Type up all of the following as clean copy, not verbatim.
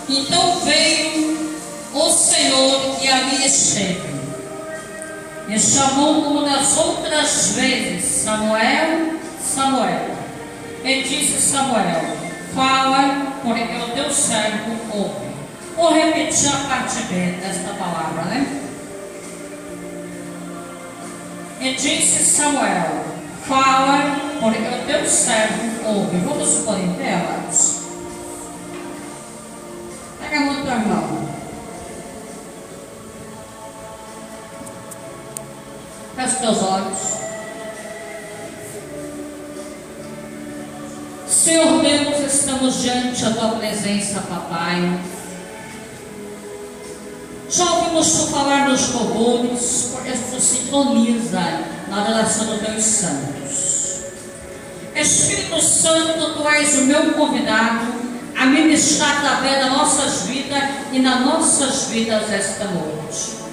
Então veio o Senhor e ali esteve. E chamou como das outras vezes: Samuel, Samuel. E disse Samuel: fala, porque o teu servo ouve. Vou repetir a parte B desta palavra, né? E disse Samuel: fala, porque o teu servo ouve. Vamos pôr em pé, amados. Pega a mão do teu irmão. Fecha os teus olhos. Senhor Deus, estamos diante da tua presença, papai. Já ouvimos tu falar nos louvores, porque tu sintoniza na relação dos teus santos. Espírito Santo, tu és o meu convidado a ministrar através das nossas vidas e nas nossas vidas esta noite.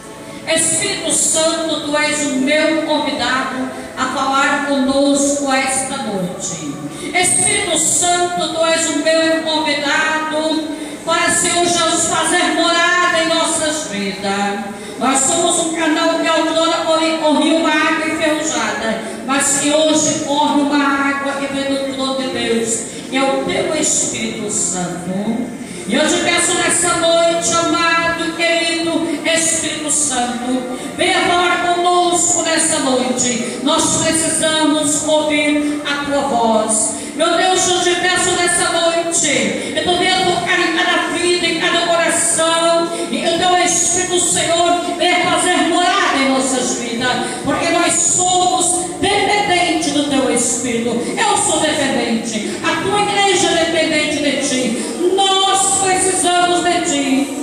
Espírito Santo, tu és o meu convidado a falar conosco esta noite. Espírito Santo, tu és o meu convidado para, Senhor Jesus, fazer morada em nossas vidas. Nós somos um canal que outrora corria uma água enferrujada, mas que hoje corre uma água que vem do trono de Deus, e é o teu Espírito Santo. E eu te peço nessa noite, amado, querido Espírito Santo, venha falar conosco nessa noite. Nós precisamos ouvir a tua voz. Meu Deus, eu te peço nessa noite, eu estou vendo tocar em cada vida, em cada coração, e o teu Espírito, Senhor, venha fazer morada em nossas vidas, porque nós somos dependentes do teu Espírito. Eu sou dependente, a tua igreja é dependente de ti. Nós precisamos de ti.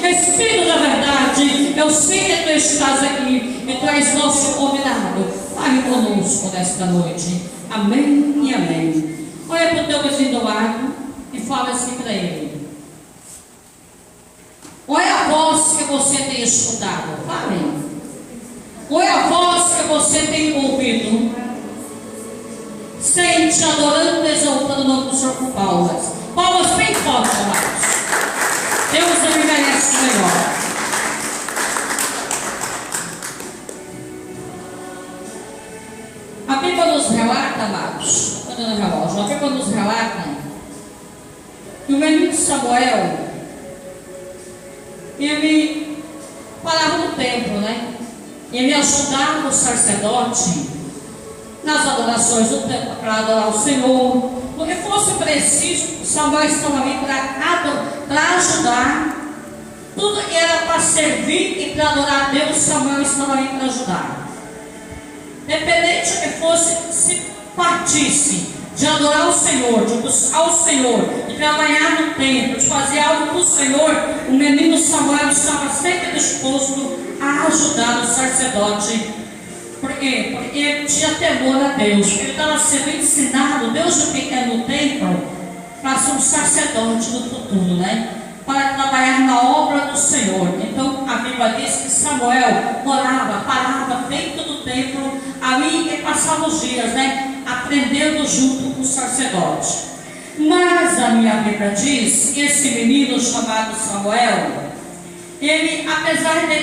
Espírito da verdade, eu sei que tu estás aqui e tu és nosso convidado. Fale conosco nesta noite. Amém e amém. Olha para o teu vizinho do lado e fala assim para ele. Olha a voz que você tem escutado. Fale. Olha a voz que você tem ouvido. Sente adorando e exaltando o nome do Senhor com palmas. Palmas bem fortes, amados. Deus me merece o melhor. A Bíblia nos relata, amados, a Bíblia nos relata que o menino Samuel, ele parava no templo, né? Ele ajudava o sacerdote nas adorações do templo para adorar o Senhor. No que fosse preciso, Samuel estava ali para ajudar. Tudo que era para servir e para adorar a Deus, Samuel estava ali para ajudar. Independente do que fosse, se partisse de adorar o Senhor, de buscar o Senhor, de trabalhar no templo, de fazer algo para o Senhor, o menino Samuel estava sempre disposto a ajudar o sacerdote. Por quê? Porque ele tinha temor a Deus. Ele estava sendo ensinado, Deus o pequeno no templo, para ser um sacerdote no futuro, né? Para trabalhar na obra do Senhor. Então a Bíblia diz que Samuel parava dentro do templo, ali e passava os dias, né? Aprendendo junto com o sacerdote. Mas a minha Bíblia diz que esse menino chamado Samuel, ele, apesar de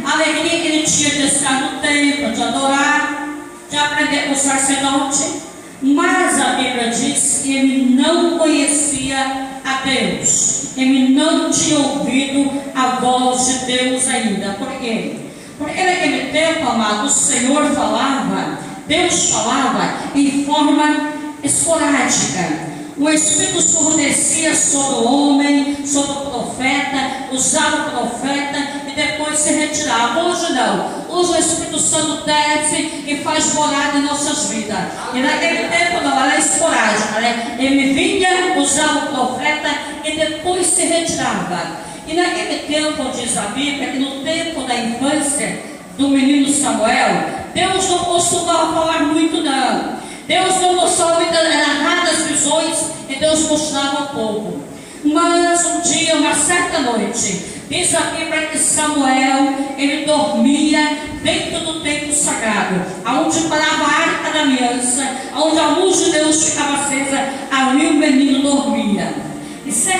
a alegria que ele tinha de estar no templo, de adorar, de aprender com o sacerdote, mas a Bíblia diz que ele não conhecia a Deus, ele não tinha ouvido a voz de Deus ainda. Por quê? Porque naquele tempo, amado, o Senhor falava, Deus falava em forma esporádica. O Espírito Santo descia sobre o homem, sobre o profeta, usava o profeta e depois se retirava. Hoje não. Hoje o Espírito Santo desce e faz morada em nossas vidas. E naquele tempo não, era esporádica, né? Ele vinha, usava o profeta e depois se retirava. E naquele tempo, diz a Bíblia, que no tempo da infância do menino Samuel, Deus não costumava falar muito não. Deus não mostrava raras visões e Deus mostrava um pouco. Mas um dia, uma certa noite, diz a Bíblia que Samuel, ele dormia dentro do templo sagrado, aonde parava a arca da aliança, aonde a luz de Deus ficava acesa, ali o menino dormia.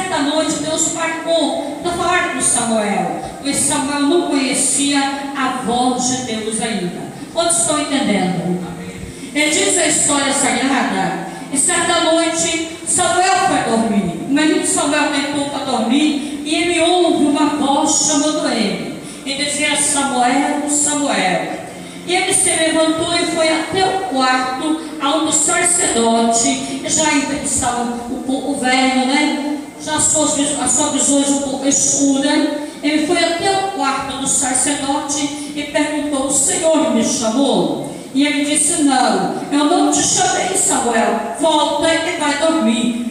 certa noite Deus marcou para falar com Samuel, pois Samuel não conhecia a voz de Deus ainda. Quantos estão entendendo? Ele diz a história sagrada, e certa noite Samuel foi dormir. O menino Samuel deitou para dormir e ele ouve uma voz chamando ele. E dizia: Samuel, Samuel. E ele se levantou e foi até o quarto, onde o sacerdote, já estava o velho, né? Já a sua visão um pouco escura. Ele foi até o quarto do sacerdote e perguntou: o Senhor me chamou? E ele disse: não, eu não te chamei, Samuel, volta e vai dormir.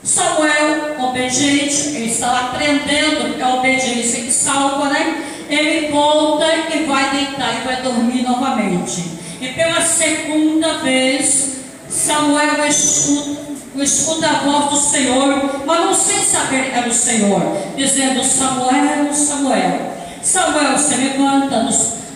Samuel, obediente, ele estava aprendendo, porque a obediência que salva, né? Ele volta e vai deitar e vai dormir novamente. E pela segunda vez, Samuel escuta a voz do Senhor, mas não sem saber que era o Senhor, dizendo: Samuel, Samuel. Samuel se levanta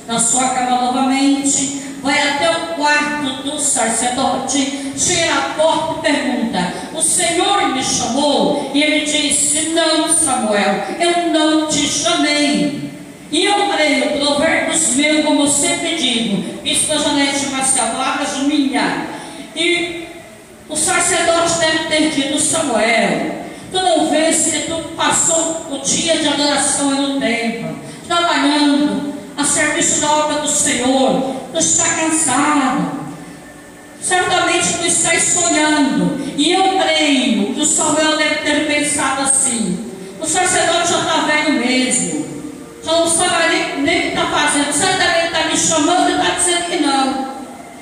na sua cama novamente, vai até o quarto do sacerdote, chega à porta e pergunta: o Senhor me chamou? E ele disse: não, Samuel, eu não te chamei. E eu creio, provérbios meus, como eu sempre digo, Bispa Janete Marcial, palavras minha. E o sacerdote deve ter dito: Samuel, tu não vês que tu passou o dia de adoração no templo, trabalhando a serviço da obra do Senhor, tu está cansado, certamente tu estás sonhando. E eu creio que o Samuel deve ter pensado assim: o sacerdote já está velho mesmo, já não sabe nem o que está fazendo, certamente está me chamando e está dizendo que não.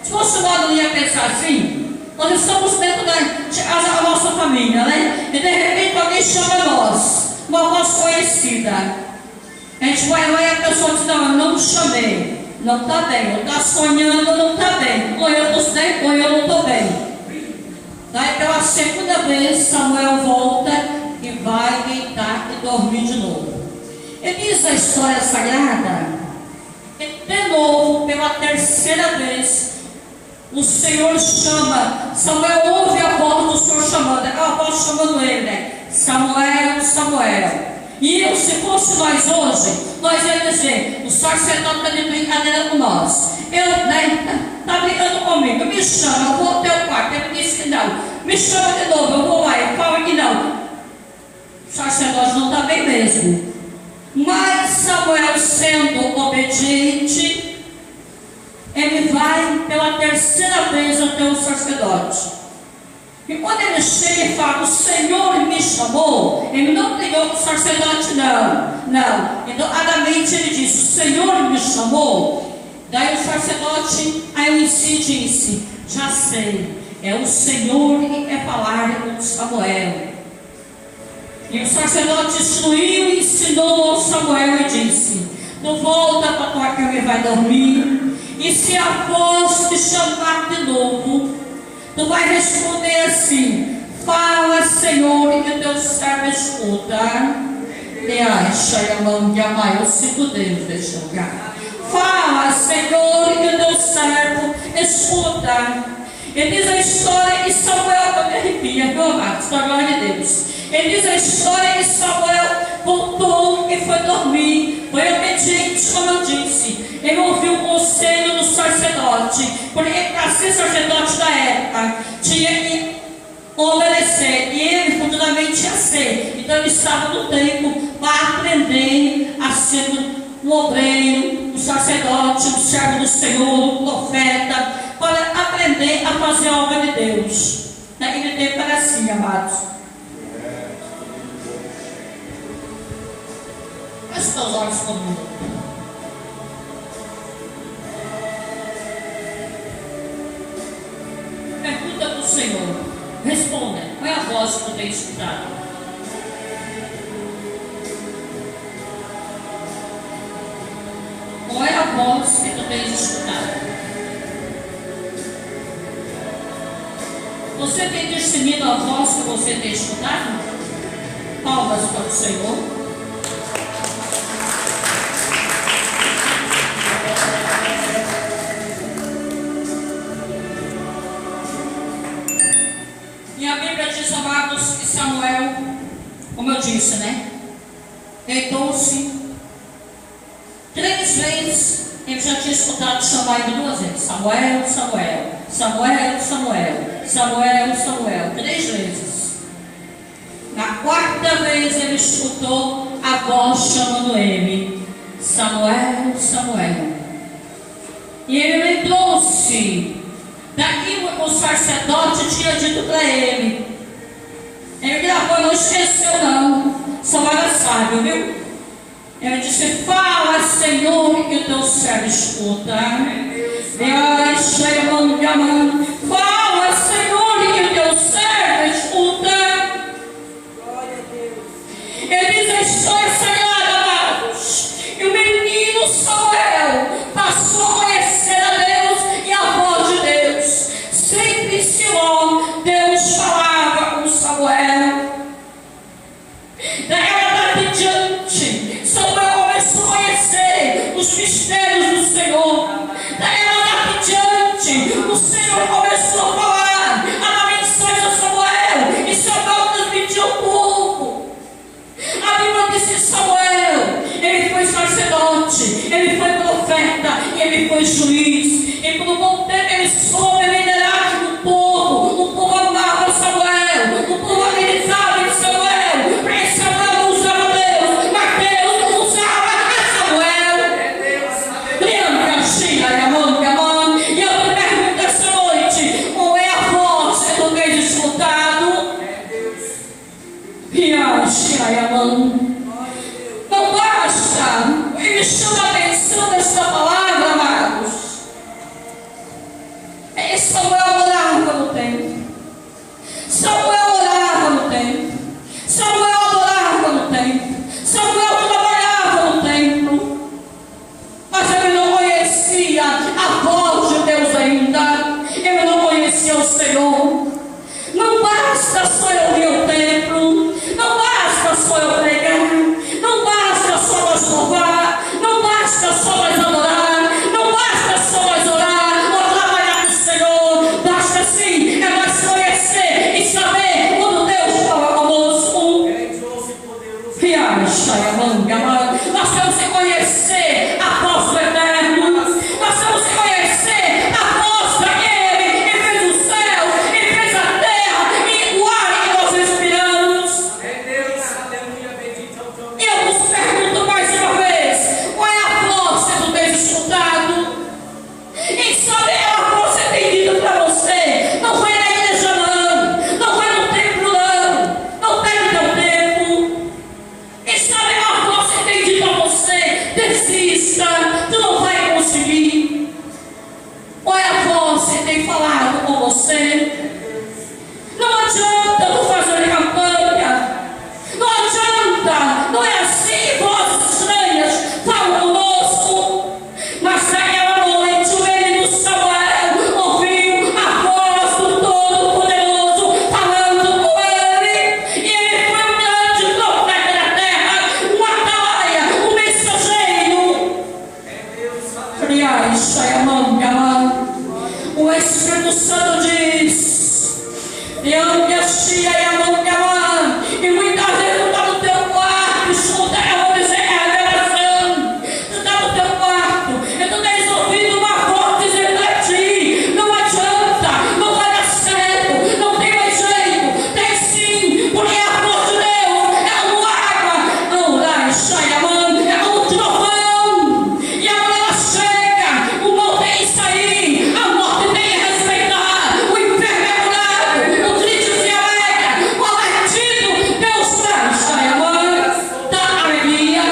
Se fosse modo, não ia pensar assim. Nós estamos dentro da nossa família, né? E de repente alguém chama nós, uma voz conhecida. A gente vai lá e a pessoa diz: não, eu não te chamei, não está bem, eu estou sonhando, não está bem, ou eu não estou bem. Daí pela segunda vez Samuel volta e vai deitar e dormir de novo. E diz a história sagrada que de novo, pela terceira vez, o Senhor chama. Samuel ouve a voz do Senhor chamando, é a voz chamando ele, né? Samuel, Samuel. E eu, se fosse nós hoje, nós ia dizer: o sacerdote está de brincadeira com nós. Está brincando comigo, me chama, eu vou até o quarto. Ele disse que não, me chama de novo, eu vou lá, ele fala que não. O sacerdote não está bem mesmo. Mas Samuel, sendo obediente, ele vai pela terceira vez até o sacerdote. E quando ele chega e fala: o Senhor me chamou, ele não ligou para o sacerdote, não. Educadamente ele disse: o Senhor me chamou. Daí o sacerdote, aí em si disse: já sei, é o Senhor que quer falar com Samuel. E o sacerdote instruiu e ensinou ao Samuel e disse: tu volta para a tua cama e vai dormir. E se a voz te chamar de novo, tu vai responder assim: fala, Senhor, e que o teu servo escuta. E acha a mão de amar, eu sinto Deus deste lugar. Fala, Senhor, e que o teu servo escuta. Ele diz a história que Samuel, eu me arrepia, meu amado, da glória de Deus. Ele diz a história que Samuel voltou e foi dormir, foi obediente, como eu disse. Ele ouviu o conselho do sacerdote, porque para ser sacerdote da época tinha que obedecer, e ele futuramente ia ser. Então ele estava no tempo para aprender a ser um obreiro, um sacerdote, um servo do Senhor, um profeta, para aprender a fazer a obra de Deus. Naquele tempo era assim, amados. Feche teus olhos comigo. Pergunta para o Senhor. Responda. Qual é a voz que tu tem escutado? Qual é a voz que tu tens escutado? Você tem discernido a voz que você tem escutado? Palmas para o Senhor. E a Bíblia diz, amados, que Samuel como eu disse, né? Deitou-se 3 vezes. Ele já tinha escutado chamar ele 2 vezes: Samuel, Samuel, Samuel, Samuel, Samuel, Samuel, 3 vezes. Na 4ª vez ele escutou a voz chamando ele: Samuel, Samuel. E ele lembrou-se daquilo que o sacerdote tinha dito para ele. Ele gravou, não esqueceu não. Samuel é sábio, viu? Ele disse: fala, Senhor, que o teu servo escuta. Fala, Senhor, que o teu servo escuta. Ele diz: estou ensinado, amados. E o menino Samuel passou a conhecer a Deus e a voz de Deus. Sempre Siló, Deus falava com Samuel. Daí em diante, Samuel começou a conhecer os mistérios do Senhor. Daí em diante, o Senhor começou a falar, a dar mensagem a Samuel, e Samuel transmitiu ao povo. A Bíblia disse: Samuel, ele foi sacerdote, ele foi profeta, e ele foi juiz. E por um bom tempo ele soube liderar o povo amava Samuel, o povo acreditava em Samuel, porque Samuel não usava Deus, mas Deus usava a Samuel. E eu te pergunto essa noite: qual é a voz que tu tens escutado? Não basta. Ele chama a atenção dessa palavra, amados. Samuel orava no templo. Samuel orava no templo. Samuel adorava no templo. Samuel trabalhava no templo. Mas ele não conhecia a voz de Deus ainda. Ele não conhecia o Senhor. Não basta só eu vir ao templo. Não basta só eu pregar. Não basta só nós louvar. Não basta só nós adorar. Não basta só nós orar ou trabalhar com o Senhor. Basta sim é nós conhecer e saber quando Deus fala conosco. Nós temos que conhecer a voz do Eterno. Nós temos que conhecer a voz daquele que fez o céu, que fez a terra e o ar que nós respiramos. E eu vos pergunto mais uma vez: qual é a voz que tu tens escutado? E saber a voz que tem dito para você. Não vai na igreja não, não vai no templo não perde teu tempo. E sabe a voz que tem dito a você: desista, tu não vai conseguir. Qual é a voz que tem falado com você? Não adianta tu fazer campanha. Não adianta, não é assim. Vozes estranhas falam conosco. Mas naquela noite o menino Samuel ouviu a voz do Todo-Poderoso falando com ele. E ele foi um grande profeta da terra, um atalaia, um mensageiro. O Espírito Santo diz: e muitas vezes tu está no teu quarto, escuta, eu vou dizer a revelação. Tu está no teu quarto e tu tens ouvido uma voz dizendo a ti: não adianta, não vai dar certo, não tem mais jeito. Tem sim, porque a voz de Deus é uma água, não dá, é um trovão. E a hora ela chega, o mal tem que sair, a morte tem que respeitar, o inferno é curado, o triste se alegra, o alertido Deus traz, dá alegria.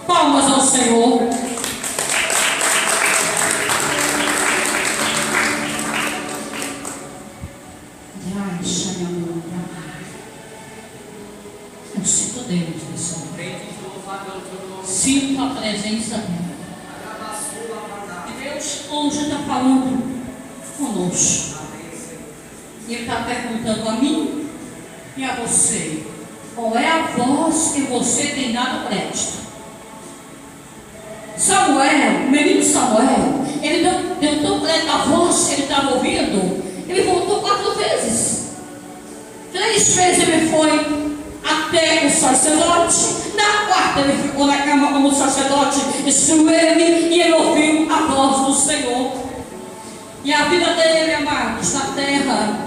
Palmas ao Senhor. Eu sinto Deus nessa hora. Sinto a presença dele. E Deus hoje está falando conosco. E Ele está perguntando a mim e a você: qual é a voz que você tem dado crédito? Samuel, o menino Samuel, ele deu tão crédito à voz que ele estava ouvindo. Ele voltou 4 vezes. 3 vezes ele foi a até o sacerdote. Na quarta ele ficou na cama como sacerdote, ele e ele ouviu a voz do Senhor. E a vida dele, amados, na terra,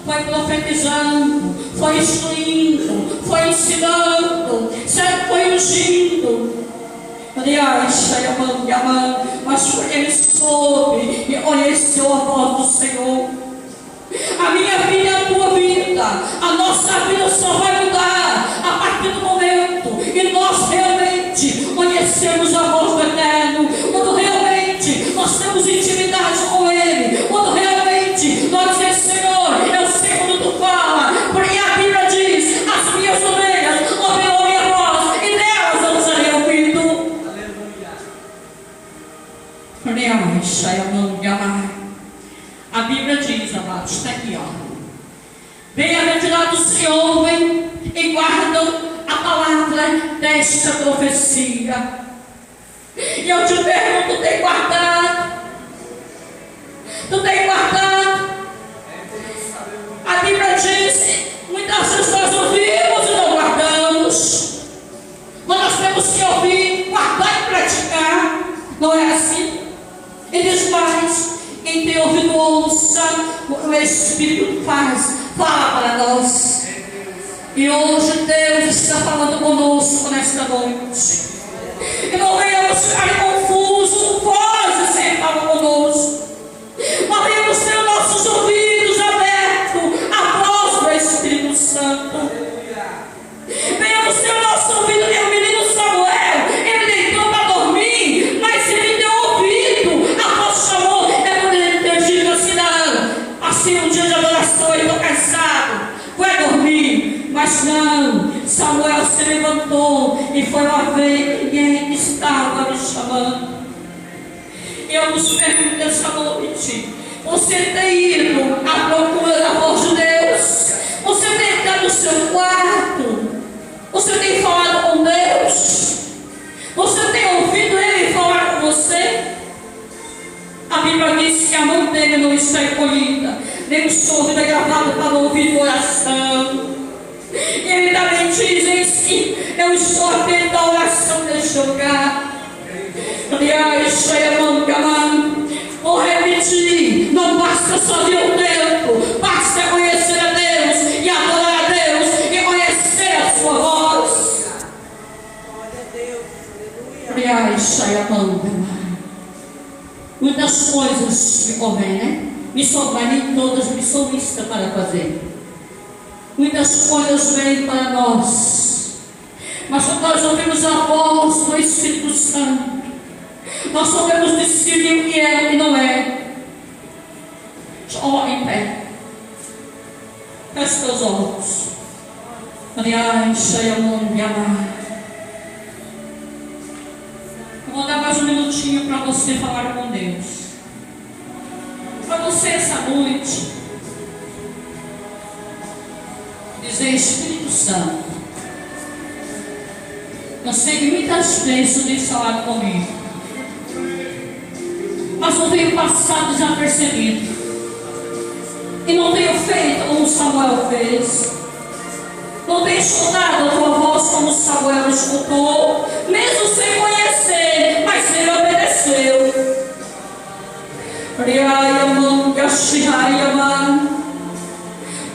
foi profetizando, foi instruindo, foi ensinando, sempre foi ungindo. Aliás, mas ele soube e conheceu a voz do Senhor. A minha vida é a tua vida, a nossa vida só vai mudar a partir do momento que nós realmente conhecemos a voz do Eterno, quando realmente nós temos intimidade com Ele, quando realmente nós dizemos: Senhor, eu sei quando tu fala, porque a Bíblia diz: as minhas ovelhas ouvirão a minha voz e delas eu serei ouvido. Aleluia. A Bíblia diz, amados, está aqui, ó: bem-aventurados que ouvem e guardam a palavra desta profecia. E eu te pergunto: tu tem guardado? Tu tem guardado? A Bíblia diz: muitas vezes nós ouvimos e não guardamos. Mas nós temos que ouvir, guardar e praticar. Não é assim? Ele diz mais: quem tem ouvido, ouça o Espírito fala para nós. E hoje Deus está falando conosco nesta noite. E não venhamos ficar confusos, vozes sempre falam conosco. Mas venhamos ter os nossos ouvidos abertos à voz do Espírito Santo. Venhamos ter o nosso ouvido, meu menino Samuel. Ele deitou para dormir, mas ele deu ouvido. A voz chamou, é quando ele tergiu assim: não, assim um dia de adoração, eu estou cansado, vai dormir. Mas não, Samuel se levantou e foi lá ver quem estava me chamando. E eu nos pergunto essa noite: você tem ido à procura da voz de Deus? Você tem estado no seu quarto? Você tem falado com Deus? Você tem ouvido Ele falar com você? A Bíblia diz que a mão dele não está encolhida, nem o seu ouvido é gravado para ouvir oração. E Ele também diz que eu estou atento à oração deste lugar. Aliás, vou repetir: não basta só ver o tempo, basta conhecer a Deus e adorar a Deus e conhecer a sua voz. Aliás, muitas coisas me convém, né? Me sobram, nem todas me são listas para fazer. Muitas coisas vêm para nós, mas quando nós ouvimos a voz do Espírito Santo, nós sabemos decidir o que é e o que não é. Olha em pé, feche teus olhos. Aliás, eu vou dar mais um minutinho para você falar com Deus. Para você essa noite dizer: Espírito Santo, eu sei que muitas vezes tu tens falado comigo, mas eu tenho passado desapercebido e não tenho feito como Samuel fez. Não tenho escutado a tua voz como Samuel escutou, mesmo sem conhecer, mas ele obedeceu.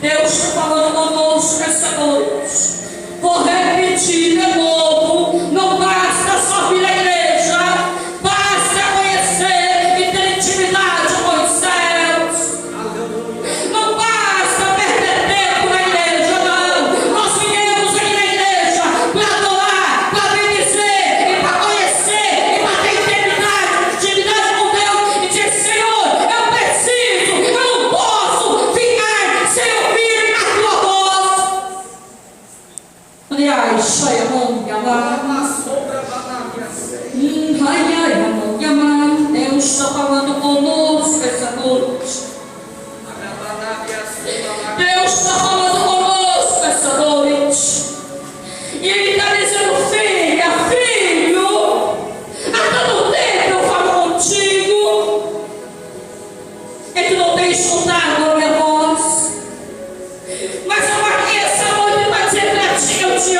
Deus está falando conosco essa noite. Vou repetir de novo: não basta só vir à igreja, basta conhecer e ter intimidade com os céus. Não basta perder tempo na igreja, não. Nós viemos aqui na igreja para adorar, para bendizer e para conhecer e para ter intimidade com Deus e dizer: Senhor, eu preciso, eu não posso ficar sem ouvir a tua voz. Aliás, Deus está falando conosco essa noite. Deus está falando conosco essa noite. E Ele está dizendo: filha, filho, há tanto tempo eu falo contigo e tu não tem escutado a minha voz. Mas eu aqui essa noite para dizer para ti: eu te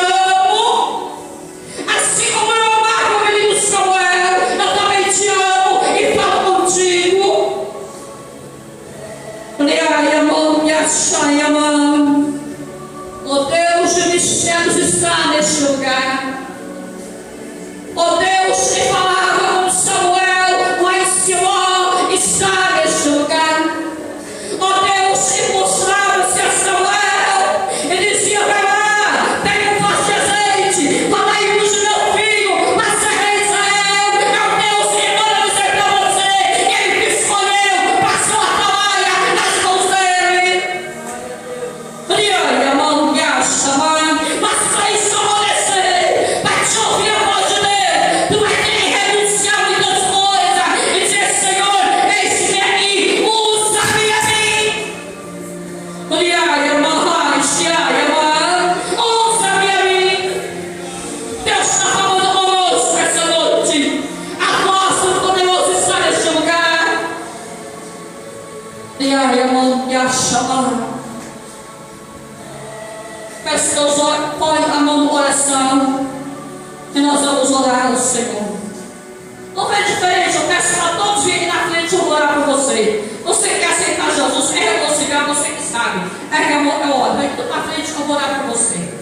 Peço que Deus põe a mão no coração e nós vamos orar ao Senhor. Não é diferente, eu peço para todos virem na frente e orar por você. Você que quer aceitar Jesus, é você, é você que sabe. É que eu oro, vem tudo para frente que eu vou orar por você.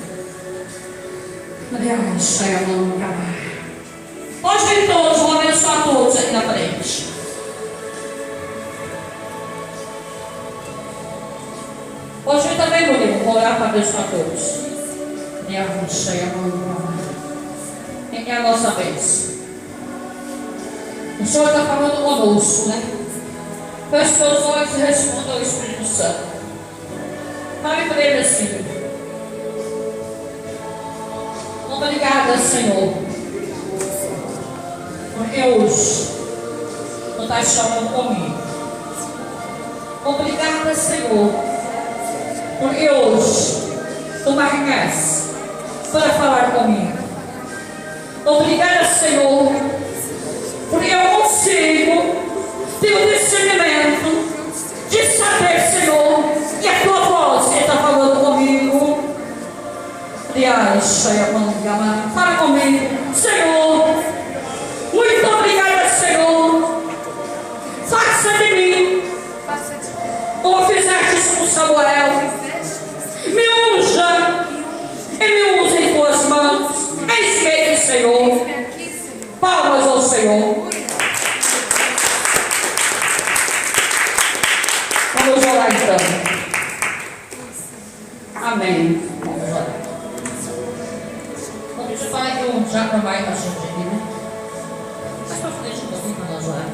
Pode vir todos, vou abençoar todos aqui na frente. Pode vir também, Murilo, vou orar para abençoar todos. É a nossa vez. O Senhor está falando conosco, né? Feche seus olhos e responda ao Espírito Santo. Fale para ele assim. Obrigada, Senhor, porque hoje tu estás chamando comigo. Obrigada, Senhor, porque hoje tu marcaste para falar comigo. Obrigada, Senhor, porque eu consigo ter o discernimento de saber, Senhor, que a tua voz que está falando comigo. Fala comigo, Senhor. Muito obrigada, Senhor. Faça de mim como fizeste com Samuel. Me unja e me use em tuas mãos. Eis-me aqui, Senhor. Palmas ao Senhor. Vamos orar então. Amém. Vamos orar. Deixa eu falar aqui já para mais para a gente aqui, né? Mais para frente um pouquinho para nós orar.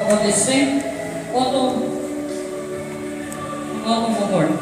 Eu vou descer. Vamos, amor.